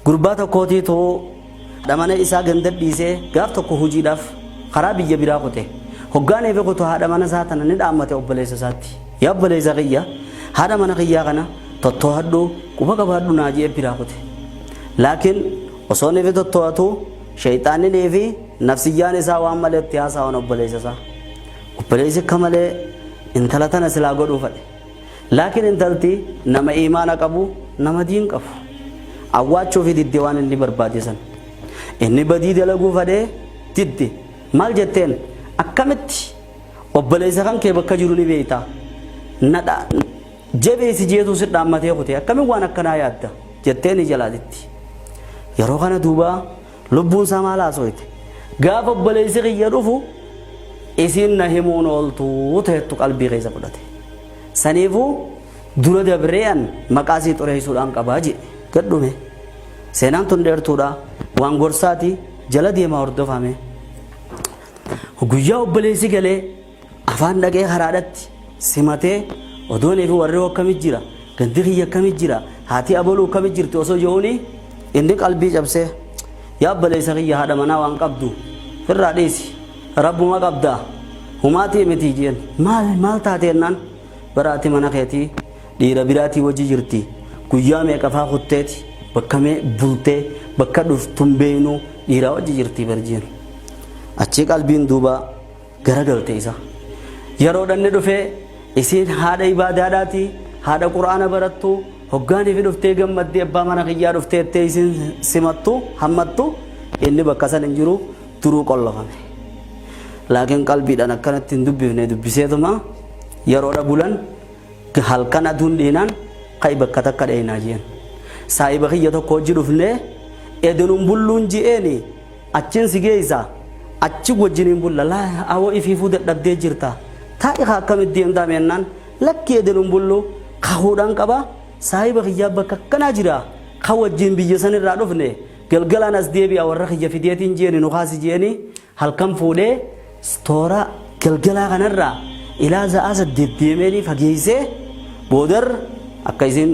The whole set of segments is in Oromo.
gurbata kooti to damana isa ganda dise gaaf tokko hujiidhaaf karaa biyya biraa qote hoggaan eebe qotu haadha mana isaa tana ni dhaammate obboleessa isaatti yaa obboleessa kiyya haadha mana kiyyaa kana tottoo'adhu quba qabaadhu naa jee biraa qote laakiin osoo neefi tottoo'atu shayxaanni neefi nafsiyyaan isaa waan malee itti haasa'an obboleessa isaa obboleessi akka malee intala tana silaa godhuu fedhe laakiin intalti nama iimaana qabu nama diin qabu awwaachuu fi didde waan inni barbaachisan inni badii dalaguu fedhe didde maal jetteen akkamitti obboleessa kan kee bakka jiru ni beeyta nadha jabeessi jeetu si dhaammatee kute akkamiin waan akkanaa yaadda jetteen jalaatitti yeroo kana duuba lubbuun isaa maal haasooyte gaafa obboleessi kiyya dhufu isiin na himuun ooltuu ta'ettu qalbii keessa fudhate saniifuu dura dabree'an maqaa isii xureessuudhaan qabaa jedhe gadhume seenaan tun dheertuudha waan gorsaati jala deemaa hordofame guyyaa obboleessi galee afaan dhaqee karaadhatti simatee odoonii fi warri akkamit jira gandi kiyya akkamit jira haati aboluu akkamit jirti osoo jehuuni inni qalbii cabsee yaa obboleessa kiyya haadha manaa waan qabdu firraa dhiisi rabbuma qabdaa humaatii miti jeen maal taateennan baraati mana keetii dhiira biraatii wajji jirti guyyaa meeqa faa kutteeti bakka mee bultee bakka dhuftun beenu dhiira wajji jirti barjeen achi qalbiin duuba garagalte isa yeroo dhanne dhufee isiin haadha ibaadaadhaati haadha quraana barattu hoggaanii fi dhuftee gammaddee abbaa mana kiyyaa dhuftee ettee isiin simattu hammattu inni bakka san hin jiru turuu qollofame laakiin qalbiidhaan akkanatti hin dubbifne dubbiseetuma yeroodha bulan halkan aduun dhiinaan kai bakka takka dheenaa jeen saahiba kiyya tokko hojii dhufne edenuun bulluun ji'eeni achiin si geeysa achi wajjiniin bulla laa awoo ifiifuu dadhabdee jirta taa'i akkamitti deemtaa meennaan lakki edenuun bullu kahuudhaan qaba saahiba kiyyaa bakka akkanaa jira ka wajjin biyya sanirraa dhufne galgalaan as deebi'a warra kiyya fideetiin jeeni nu kaasi jeeni halkan fuudhee toora galgalaa kanarraa ilaa za'aa saddeet deemeenii fageeysee boodar akka isin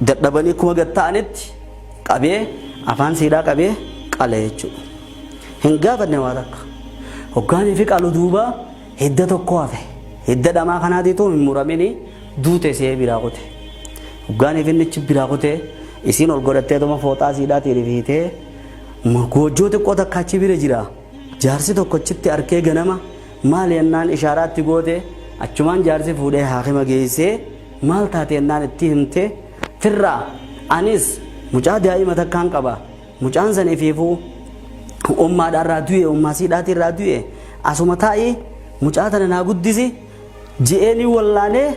dadhabanii kuma gatta'anitti qabee afaan siidhaa qabee qale jechuudha hin gaafanne waa takka hoggaanii fi qalu duuba hidda tokko hafe hidda dhamaa kanaatiitu hin muramini duute see biraa qote hoggaanii fi nichi biraa qote isiin ol godhatteetuma fooxaa siidhaatii rifiitee goojjoo xiqqoo takka achi bira jira jaarsi tokkochitti arkee ganama maal yennaan ishaaraatti goote achumaan jaarsi fuudhee haakima geessee maal taate yennaan itti himte firraa anis mucaa daa'ima takkaan qaba mucaan saniifiifuu ummaadhaarraa du'e ummaa siidhaatirraa du'e asuma taa'ii mucaa tana naa guddisi je'eenii wallaanee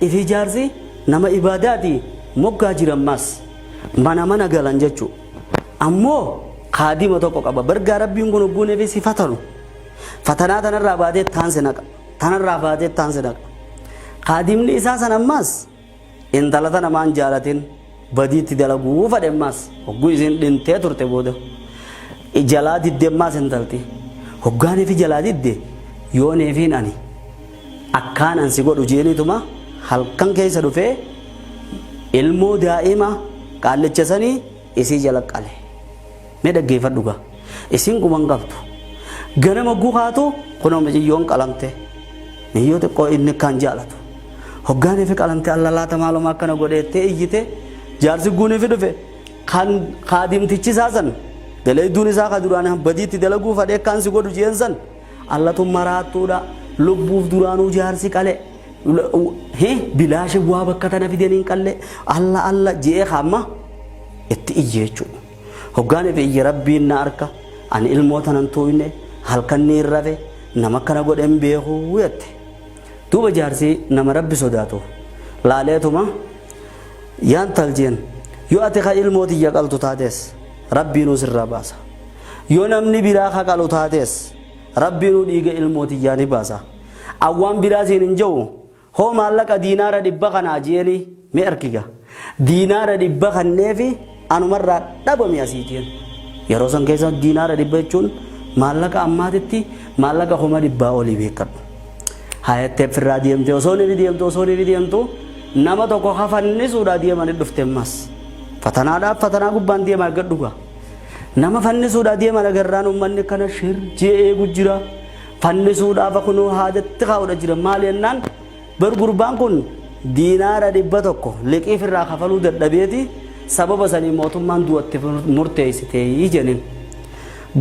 ifi jaarsi nama ibaadaati moggaa jirammas mana galan jechuu ammoo kaadima tokko qaba bargaa rabbiin kun obbuunee fi sifatanu fatanaa tanarraa baatee taanse naqa tanarraa baatee taanse naqa kaadimni isaa san ammas intala tana maan jaalatin badiitti dalaguu fadhe ammas hogguu isin dhintee turte booda jalaa didde ammas intalti hoggaanii fi jalaa didde yooneefiin ani akkaan ansi godhu jeenituma halkan keessa dhufee ilmoo daa'ima qaallicha sanii isii jala qale mee dhaggeeffadhu gaa isiin guman qabdu ganama guhaatu kunoo miciyyoon qalamte miyyoo xiqqoo inni kan jaalatu hoggaanii fi qalamte allalaata maaluma akkana godheettee iyyite jaarsi guunii fi dhufe kan kaadimtichi isaasan daleedduun isaa ka duraan badiitti dalaguu fadhee kan si godhu jeensan allatu maraattuudha lubbuuf duraanuu jaarsi qale bilaashi bu'aa bakka tana fidaniin qalle alla je'ee hamma itti iyye jechuudha hoggaanii fi iyye rabbiin na arka ani ilmoo tanan tuuyne halkan ni irrafe nama kana godhen beekuu yette duuba jaarsi nama rabbi sodaatu laaleetuma yaan taljeen yoo ati ka ilmooti iyya qaltu taates rabbiinuu sirraa baasa yoo namni biraa ka qalu taates rabbiinuu dhiiga ilmooti iyyaa ni baasa awwaan biraa siin hin jiru hoo maallaqa diinaara 100 kanaa jeeni mee arkiga diinaara 100 kanneefi anumarraa dhabame asiitiin yeroo san keessa diinaara 100 jechuun maallaqa ammaatitti maallaqa 100 olii beekadhu hayattee firraa deemte osoo ni deemtu nama tokko hafannisuudha deemanii dhufte mas fatanaa gubbaan deemaa gadhuga nama fannisuudha deema nagarraan ummanni kana shir jee gujjira fannisuudhaaf kunoo haadatti kaa'udha jira maal yennaan bargurbaan kun diinaara 100 liqii firraa kafaluu dadhabeeti sababa sanii mootummaan du'atti murteessite jedhaniin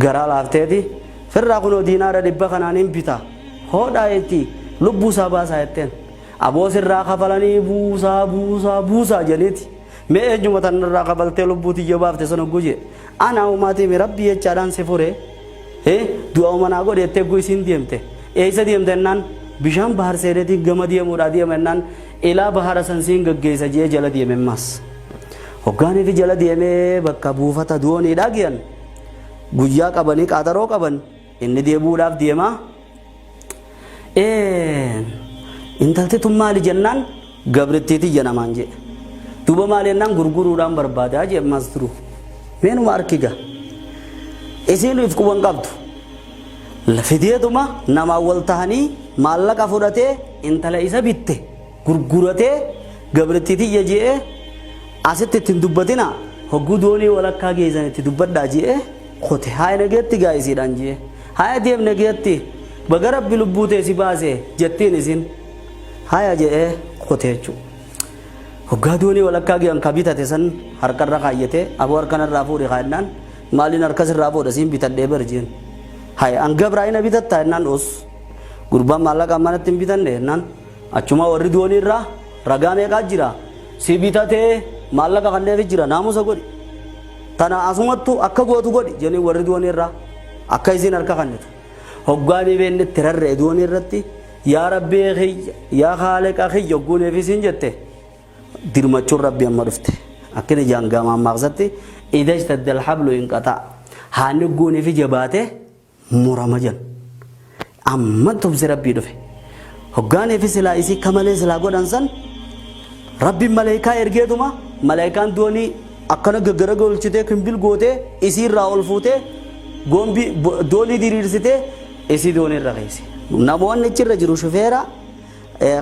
garaa laafteeti firraa kunoo diinaara 100 kanaan hin bita hodhaayetti lubbuu isaa baasaa jetteen aboo sirraa kafalanii buusaa jedhaniiti mee eenyuma tanarraa kafaltee lubbuu tiyya baafte sana guje ana umaatii mi rabbi jechaadhaan si fure du'a umanaa godhettee guyisiin deemte eessa deemte jennaan bishaan bahar seeneetiin gama deemuudhaa deema jennaan ilaa bahara sansiin gaggeessa jee jala deeme ammas hoggaanii fi jala deemee bakka buufata dooniidhaa giyan guyyaa qabanii qaaxaroo qaban inni deebuudhaaf deema intalti tun maali jennaan gabrittiiti janamaan jee duuba maali jennaan gurguruudhaan barbaadaa jee ammas turu meenuma arkiga isiin if quban qabdu lafideetuma namaa wal tahanii maallaqa fudhatee intala isa bitte gurguratee gabrittiiti jee asitti ittiin dubbatina hogguu doonii walakkaa geessan itti dubbadhaa jee kote haaya nageetti gaa'isiidhaan jee haaya deem nageetti baga rabbi lubbuu teessi baase jettiin isin haaya jee kote jechuudha hoggaa doonii walakkaa geessan kabitate san harkarra kaayyatee aboo harkanarraa fuudhe kaayannaan maaliin harkasirraa fuudha siin bitadhee barjeen haaya angabiraayina bitatta jennaan os gurbaan maallaqa manatti hin bitanne jennaan achuma warri doonii irraa ragaa meeqaa jira si bitatee maallaqa kanneef jira naamusa godhi tana asumattu akka gootu godhi jedhanii warri doonii irraa akka isiin harka kannitu hoggaanii beenne itti rarra'e doonii irratti yaa rabbii xiyya yaa haaliqa xiyya hogguuneef isiin jette dirmachuun rabbi amma dhufte akkini jaangamaan maaqsatti idha ishtadda alhablu inqataa haanni hogguuneef jabaate murama jan amma tumsi rabbii dhufe hoggaaniif silaa isii kamalee silaa godhan san rabbi malaayikaa ergeetuma malaayikaan doonii akkana gaggara golchitee kimbil gootee isii irraa ol fuutee gombi doonii diriirsitee isii doonii irra keesse namoonni achirra jiru shufeera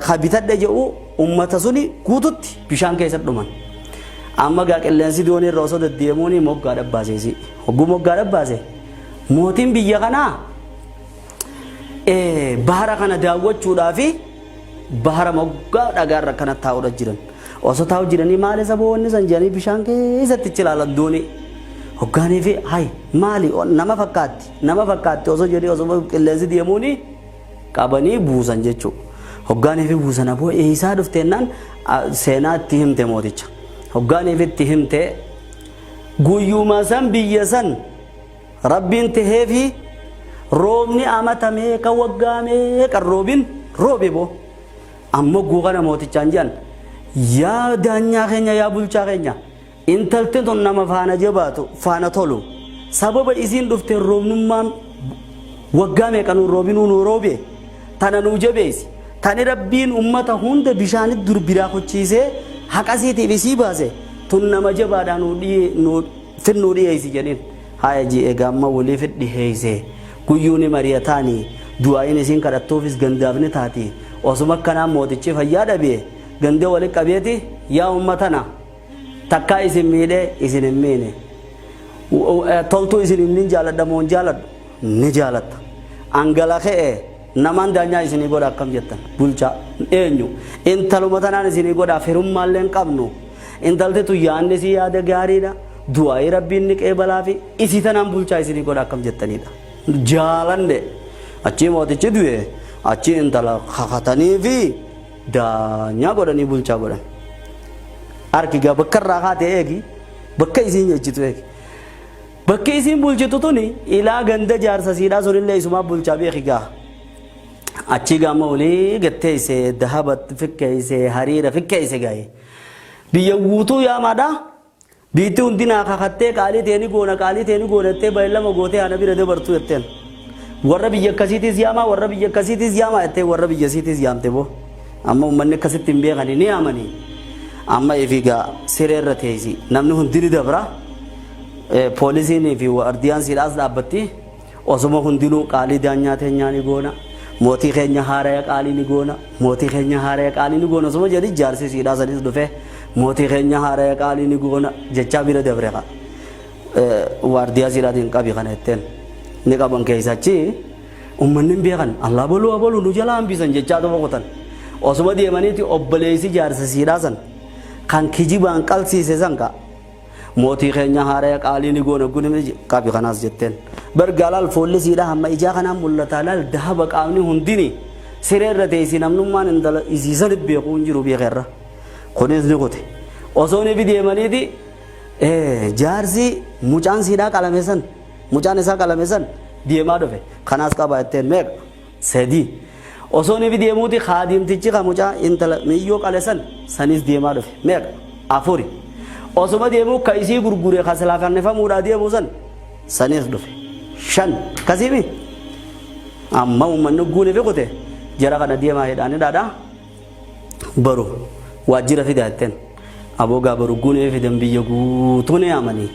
kabitadhe jedhu ummata suni guututti bishaan keessatti dhuman amma gaa qilleensi doonii irra osoo deddeemuuni moggaa dhabbaase isii hogguu moggaa dhabbaase mootiin biyya kanaa bahara kana daawwachuudhaafi bahara moggaa dhagaarra kana taa'uudha jiran osoo taa'u jiranii maali saboonni san jedhanii bishaan keessatti ilaalan doonii hoggaanii fi hay maali nama fakkaatti osoo jedhee osoo qilleensi deemuuni qabanii buusan jechuudha hoggaanii fi buusan aboo eessaa dhufteennaan seenaa itti himte mooticha hoggaanii fi itti himte guyyuma san biyya san rabbiin tahee fi roobni amatamee kan waggaamee kan roobin roobe boo ammoo guuqana mootichaan jedhan yaa daanyaa keenya yaa bulchaa keenya intalti tun nama faana jabaatu faana tolu sababa isiin dhufte roobnummaan waggaamee kan roobinuu nu roobe tana nuu jabeessi tani rabbiin ummata hunda bishaanitti dur biraa kochiisee haqasiitiif isii baase tun nama jabaadhaa nu finnuu dhiyeessi jedhin haaya ji'ee gaamma waliif dhiheessee guyyuuni mariyataanii du'aayin isiin kadhattuufis gandaafni taati osuma akkanaan mootichi fayyaa dhabee gandee walitti qabeeti yaa ummatana takkaa isin miidhee isin hin miine toltuu isin hin jaaladhamoon jaaladhu ni jaalatta angalakee namaan daanyaa isinii godha akkam jettan bulchaa eenyu intaluma tanaan isinii godha firummaallee hin qabnu intalti tu yaanni si yaada gaariidha du'aayi rabbiin ni qeebalaa fi isii tanaan bulchaa isinii godha akkam jettanidha jaalanne achi mootichi du'e achi intala kakatanii fi daanyaa godhanii bulchaa godhan arkigaa bakka irraa kaate eegi bakka isiin jechitu eegi bakka isiin bulchitu tuni ilaa ganda jaarsa siidhaa sunillee isumaa bulchaa beekigaa achi gaama olii gatteesse dahabat fikkeesse hariira fikkeesse gaa'e biyya guutuu yaamaadha biitti hundinaa kakattee qaalii teeni goonattee baay'ilama gootee ana bira dabartuu jetteen warra biyya akkasiitis yaamaa jettee warra biyya siitis yaamte boo amma ummanni akkasitti hin beekani ni yaamanii amma efigaa sireerra teessi namni hundini dabra poolisiinii fi wardiyaan siidhaas dhaabbatti osuma hundinuu qaalii daanyaa teenyaa ni goona mootii keenya haaraya qaalii ni goona osuma jedhi jaarsi siidhaa sadis dhufe mootii keenya haaraya qaalii ni goona jechaa bira dabre qa waardiyaa siidhaatiin qabi kana jetteen ni qaban keessachi ummanni hin beekan Allah boluu nu jala hambisan jechaa tokko qotan osuma deemaniiti obboleessi jaarsa siidhaa san kan kijibaan qalsiise san ka mootii keenya haaraya qaalii ni goona gunimni qabi kanaas jetteen bargaalaal foolli siidhaa hamma ijaa kanaan mul'ataa laal dahaba qaamni hundini sireerra teessi namnummaan intala isiisan beekuu hin jiru beekerra kunis ni qote osoo ni deemaniiti jaarsi mucaan siidhaa qalame san mucaan isaa qalame san deemaa dhufe kanaas qaba jetteen meeqa sadii osoo ni deemuuti kaadimtichi ka mucaa intala miyyoo qale san sanis deemaa dhufe meeqa afuri osuma deemuu ka isii gurgure ka silaa kannifamuudhaa deemuu san sanis dhufe shan kasiimi amma ummanni guune fi qote jara kana deemaa hedhaanidhaadha baru waajjira fida jetteen aboogaa baru guunee fidan biyya guutuun yaamanii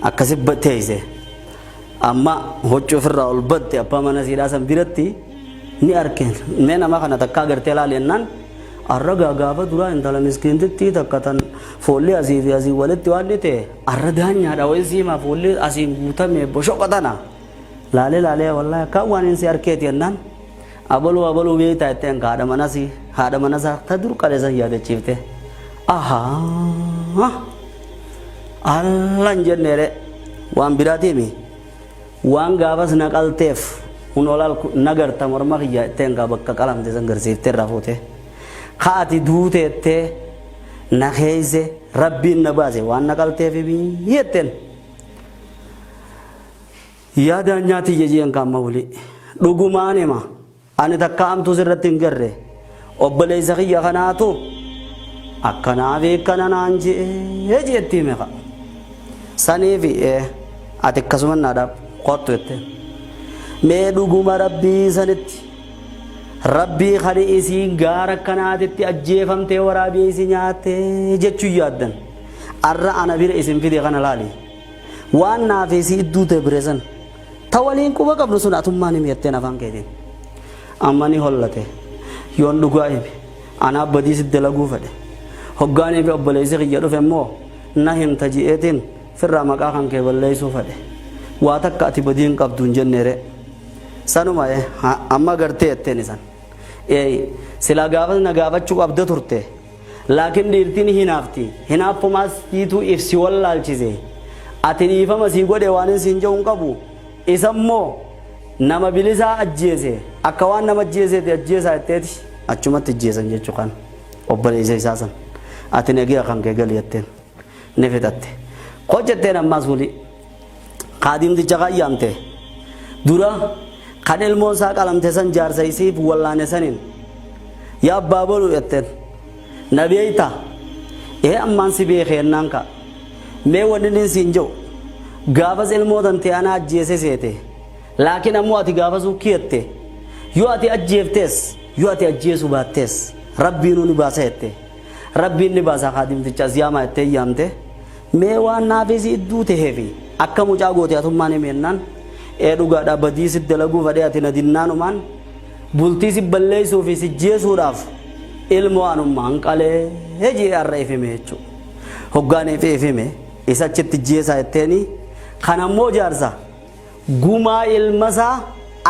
akkasi teeyse amma hoccoo ofirraa ol batte abbaa mana siidhaa san biratti ni arkeen mee nama kana takka agartee ilaalennaan arra gaafa duraa intala miskiintitti takka tan foollee asii fi asii walitti waan ni ta'e arra daanyaadha wayi siimaa foollee asiin guutame boshoqotana laalee wallaahi akka waan inni si arkeeti jennaan abaluu beektaa jetteen haadha manasaa ta dur qaleessan yaadachiifte allan jenneere waan biraatiimi waan gaafas naqalteef kun olaal nagarta morma kiyya jetteen gaa bakka qalamte san garsiiftee irraa fuute kaati duuteettee na keeyse rabbiin na baase waan naqalteef jetteen yaadaan nyaati jejeen kaamma wuli dhugumaan hima ani takka amtuu sirratti hin garre obboleessa kiyya kanaatu akkanaaf akkana naan jee jeetti meeqa saniif ati akkasuma naadhaaf qottu jette mee dhuguma rabbii sanitti rabbii kan isiin gaara akkanaatitti ajjeefamtee waraabii isi nyaattee jechuu yaaddan arra ana bira isin fide kana laali waan naaf isii idduu ta'e bire san ta waliin quba qabnu sun atummaan himi jetteen afaan keetiin amma ni hollate yoon dhugaa himi anaaf badii sidde laguu fedhe hoggaanii fi obboleessi kiyya dhufe immoo na himta ji'eetiin firraa maqaa kan kee balleessuu fedhe waa takka ati badii hin qabdu hin jenneere sanuma amma gartee jetteen isan silaa gaafas na gaafachuu qabda turte laakiin dhiirtiin hinaaffumaas tiituu ibsi wallaalchise ati dhiifama sii godhe waan isin jedhu hin qabu isa immoo nama bilisaa ajjeese akka waan nama ajjeeseeti ajjeesaa jetteeti achumatti ajjeesan jechuu kan obboleessa isaa san ati negee kan kee gali jetteen ni fixatte hojjetteen ammaas wuli kaadimticha qayyamte dura kan ilmoon isaa qalamte san jaarsa isiif wallaane saniin yaa abbaa boluu jetteen na beeyta ammaan si beekennaan ka mee wanni nin siin jedhu gaafas ilmootan ta'e ana ajjeese seete laakiin ammoo ati gaafasuu kiyatte yoo ati ajjeeftees yoo ati ajjeesuu baattees rabbiinuu ni baasa jette rabbiin ni baasa kaadimticha siyaamaa jettee yaamte mee waan naafisi idduu ta'eefi akka mucaa goote atummaan himennaan dhugaadhaa badii si dalaguu fedhee ati na dinnaanumaan bultii si balleessuu fi si jeesuudhaaf ilmoo anummaan qalee jee har'a ifime jechuudha hoggaan ifime isa achitti jeesaa jetteeni kan ammoo jaarsa gumaa ilmasaa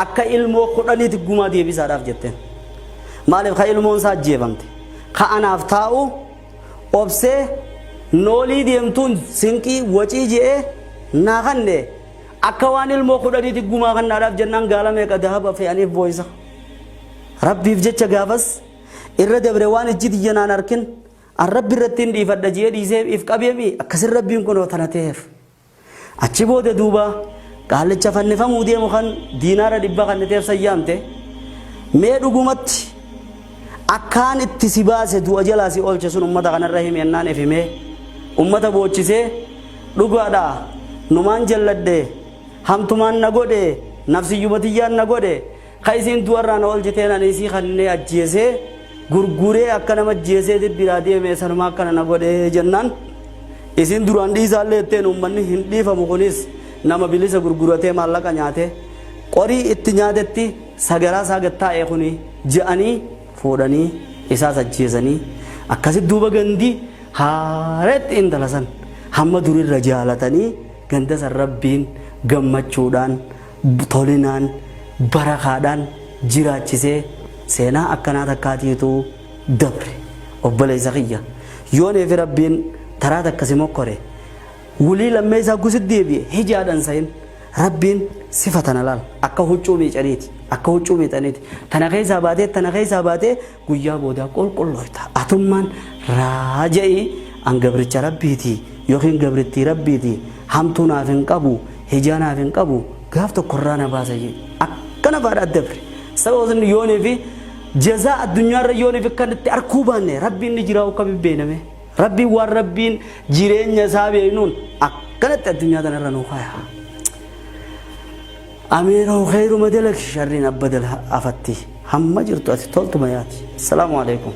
akka ilmoo kudhaniiti gumaa deebisaadhaaf jetteen maaliif ka ilmoon isaa ajjeefamte ka anaaf taa'u obsee noolii deemtuun sinqii wacii je'ee naa kanne akka waan ilmoo kudhaniiti gumaa kannaadhaaf jennaan gaala meeqa dahaba fe'aniif booyisa rabbiif jecha gaafas irra dabre waan ijji xiyyanaan arkin an rabbi irratti hin dhiifadha jee dhiisee if qabeemi akkasin rabbiin kunoo tana ta'eef achi booda duuba qaalicha fannifamuu deemu kan diinaara 100 kan ta'eef sayyaamte mee dhugumatti akkaan itti si baase du'a jalaa si oolche sun ummata kanarra himennaan ifimee ummata boochisee dhugaadha numaan jalladhe hamtumaan na godhe nafsiyyumatiyyaan na godhe ka isiin du'arraa na oolchiteen ani isii kannee ajjeesee gurguree akka nama ajjeesee biraa deemee sanuma akkana na godhe jennaan isiin duraan dhiisaallee jetteen ummanni hin dhiifamu kunis nama bilisa gurguratee maallaqa nyaate qorii itti nyaatetti sagaraa isaa gattaa'ee kuni je'anii fuudhanii isaas ajjeesanii akkasitti duuba gandi haaretti intala san hamma durirra jaalatanii ganda san rabbiin gammachuudhaan tolinaan barakaadhaan jiraachisee seenaa akkanaa takkaatiitu dabre obboleessa kiyya yoonee fi rabbiin taraa takkasi mokkore wulii lammee isaa gusit deebi'e hijaadhan sayin rabbiin sifatana laal akka huccuu miicaniiti akka huccuu miixaniiti tana keessaa baatee guyyaa boodaa qulqullooyta atummaan raaja'ii an gabricha rabbiiti yookiin gabrittii rabbiiti hamtuu naaf hin qabu hijaa naaf hin qabu gaaf tokkorraa na baasa jedhe akkana baadhaa dabre sababni yoonee fi jazaa addunyaarra yoonee fi kanatti arkuu baanne rabbiin ni jiraa akka bibbeename rabbiin waan rabbiin jireenya isaa beeknuun akkanatti addunyaa tanarra nuu kaayaa. أميره خير مدلك شرين أبدل أفتي هم جرت أتي طلت مياتي السلام عليكم